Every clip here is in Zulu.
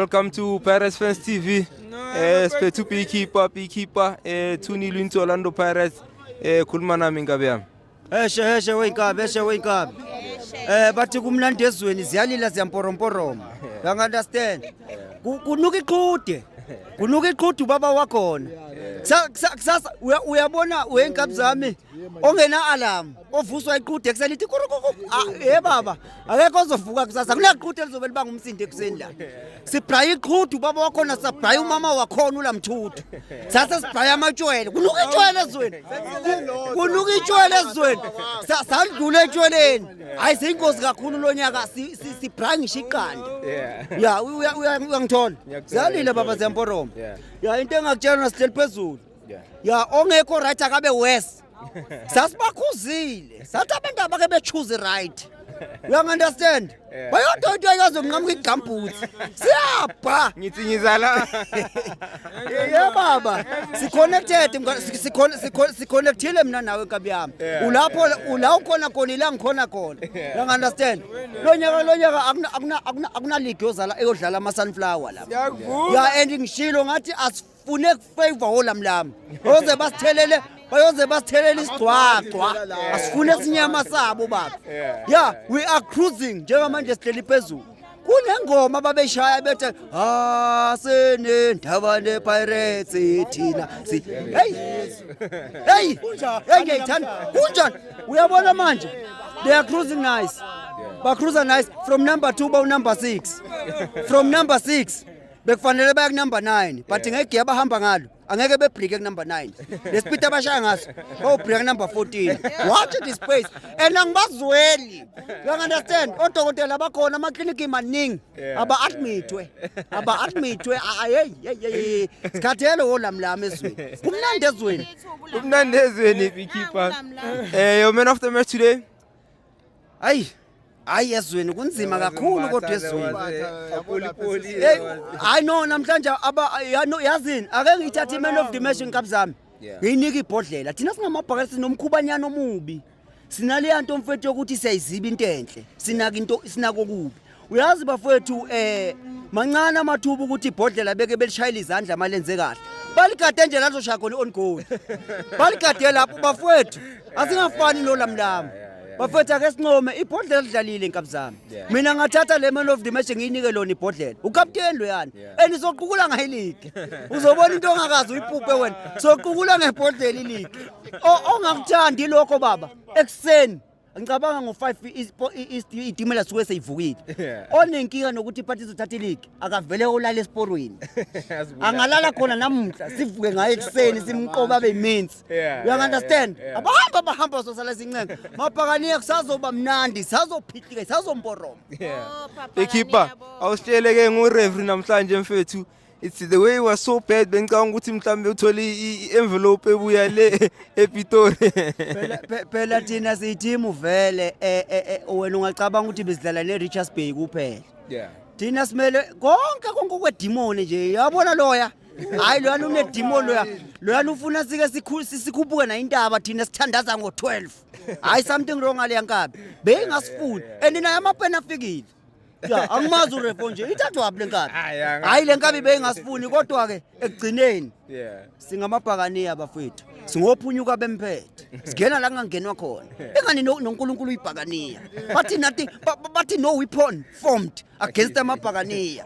Welcome to Pirates Fans TV. Spethu Beekeeper, 2-0 into Orlando Pirates. Kulmana Mingabia. Heshe wenkabi. Bathi kumnandi ezweni ziyalila ziyamporomporomo. You understand? Kunuka iqhude. Kunuka iqhude ubaba wakhona. Kusasa uyabona wenkabi zami ongena alarm ovuswa iqhude ekuseni ithi kurukuku. Baba, akekho ozovuka kusasa. Kunaqhude lizobe libanga umsindo ekuseni la. Sibraya iqhude ubaba wakhona sabraya umama wakhona ulamthuthu. Sasa sibraya amatshwele. Kunuka itshwele ezweni. Kunuka itshwele ezweni. Sadlula etshweleni. Hayi seyinkosi kakhulu lonyaka sibraya ngisho iqanda. Yeah, uyangithola. Ziyalile baba zemporomo. Yeah, into engakutshela sihleli phezulu. Yeah, ongekho right akabe west. Sasibakhuzile. Sathi abantu abake bechoose right. You understand? Bayonto into ayazonqamuka igambhuthi. Siyabha. Ngithi ngizala. Yeah baba. Siconnectile mina nawe nkabi yami. Ulapho ula ukhona khona ila ngikhona khona. You understand? Lonyaka akuna league yodlala ama sunflower la. Yeah, and ngishilo ngathi asifune favor holamlami. Bayoze basithelele isigcwagcwa asifune sinyama sabo baba. Yeah, we are cruising njengamanje sihleli phezulu. Kunengoma babeshaya bethe senendaba nePirates thina. Hey ngiyayithanda. Kunjani? Uyabona manje? They are cruising nice. Ba cruiser nice from number 2 ba number 6. From number 6 bekufanele baya ku number 9 but ngegiya bahamba ngalo angeke bebreak ku number 9. Lespeed abashaya ngaso break number 14. Watch this space and angibazweli. You understand? Odokotela bakhona ama clinic maningi aba admitwe hey sikhathele holamlami ezweni. Kumnandi ezweni. Beekeeper. Your man of the match today? Hayi ezweni kunzima kakhulu kodwa ezweni. I know namhlanje yazini ake ngithathe man of the match nkabi zami. Ngiyinika ibhodlela. Thina singamabhakela sinomkhubanyana omubi. Sinale nto mfethu yokuthi siyayiziba into enhle. Sinako kubi. Uyazi bafethu mancane amathuba ukuthi ibhodlela beke belishayela izandla malenze kahle. Baligade nje lazo shaya khona on goal. Baligade lapho bafethu. Asingafani nolamlami. Bafethu ake sincome ibhodlela lidlalile nkabi zami. Mina ngathatha le man of the match ngiyinike lona ibhodlela. Ukapteni lo yana. Enizoqhukula ngayilike. Uzobona into ongakazi uyipupe wena. Soqhukula ngebhodlela ilike. Ongakuthandi lokho baba. Ekseni ngicabanga ngo5 idimela suke seyivukile. Onenkinga nokuthi iphathi izothatha ilike akavele olala esporweni. Angalala khona namuhla sivuke ngaye ekseni simqoba abe imenzi. You understand? Abahamba sosala sincenga. Mabhakaniya kusazoba mnandi, sazophithika, sazomporomo. Beekeeper, awusheleke ngureferee namhlanje mfethu. It's the way it was so bad bengicanga ukuthi mhlambe uthole i-envelope ebuya le ePitori. Phela thina siyiteam vele wena ungacabanga ukuthi besidlala neRichards Bay kuphela. Thina simele konke kwedimoni nje. Yabona loya. Hayi loyana unedimoni loyana ufuna sike sikhuphuke na intaba thina sithandaza ngo12. Hayi something wrong ngale nkabi. Bengasifuni andina amapena afikile. Yeah, angimazi urefo nje ithathwa apha lenkabi. Hayi lenkabi bengasifuni kodwa ke ekugcineni singamabhakaniya bafethu. Singophunyuka bemphethe. Sigena la kungangenwa khona. Engani noNkulunkulu uyibhakaniya. Bathi no weapon formed against amabhakaniya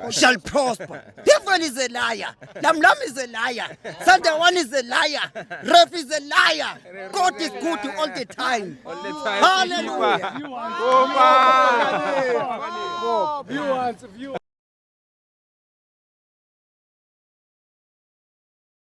shall prosper. Devil is a liar. Lamlam is a liar. Sunday one is a liar. Ref is a liar. God is good all the time. Hallelujah. Viewers.